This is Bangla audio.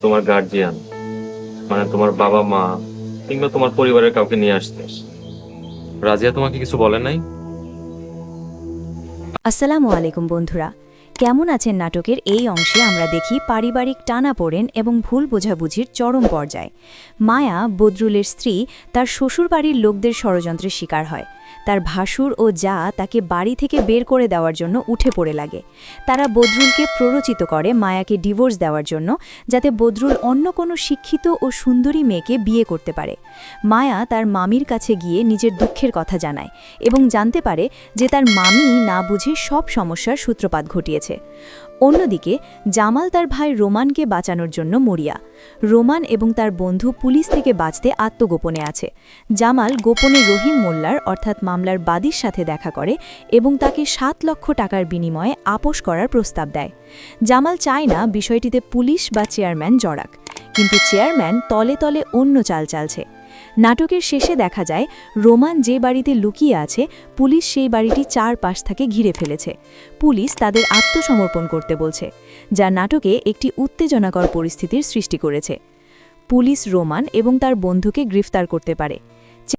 তোমার গার্জিয়ান, মানে তোমার বাবা মা কিংবা তোমার পরিবারের কাউকে নিয়ে আসতে। রাজিয়া তোমাকে কিছু বলে নাই? আসসালামু আলাইকুম বন্ধুরা, কেমন আছেন? নাটকের এই অংশে আমরা দেখি পারিবারিক টানাপোড়েন এবং ভুল বোঝাবুঝির চরম পর্যায়। মায়া, বদরুলের স্ত্রী, তার শ্বশুরবাড়ির লোকদের ষড়যন্ত্রের শিকার হয়। তার ভাসুর ও যা তাকে বাড়ি থেকে বের করে দেওয়ার জন্য উঠে পড়ে লাগে। তারা বদরুলকে প্ররোচিত করে মায়াকে ডিভোর্স দেওয়ার জন্য, যাতে বদরুল অন্য কোনো শিক্ষিত ও সুন্দরী মেয়েকে বিয়ে করতে পারে। মায়া তার মামির কাছে গিয়ে নিজের দুঃখের কথা জানায় এবং জানতে পারে যে তার মামি না বুঝে সব সমস্যার সূত্রপাত ঘটিয়েছে। অন্যদিকে জামাল তার ভাই রোমানকে বাঁচানোর জন্য মরিয়া। রোমান এবং তার বন্ধু পুলিশ থেকে বাঁচতে আত্মগোপনে আছে। জামাল গোপনে রহিম মোল্লার অর্থাৎ মামলার বাদীর সাথে দেখা করে এবং তাকে 7 লক্ষ টাকার বিনিময়ে আপোস করার প্রস্তাব দেয়। জামাল চায় না বিষয়টিতে পুলিশ বা চেয়ারম্যান জড়াক, কিন্তু চেয়ারম্যান তলে তলে অন্য চাল চালছে। নাটকের শেষে দেখা যায় রোমান যে বাড়িতে লুকিয়ে আছে, পুলিশ সেই বাড়িটি চারপাশ থেকে ঘিরে ফেলেছে। পুলিশ তাদের আত্মসমর্পণ করতে বলছে, যা নাটকে একটি উত্তেজনাকর পরিস্থিতির সৃষ্টি করেছে। পুলিশ রোমান এবং তার বন্ধুকে গ্রেফতার করতে পারে,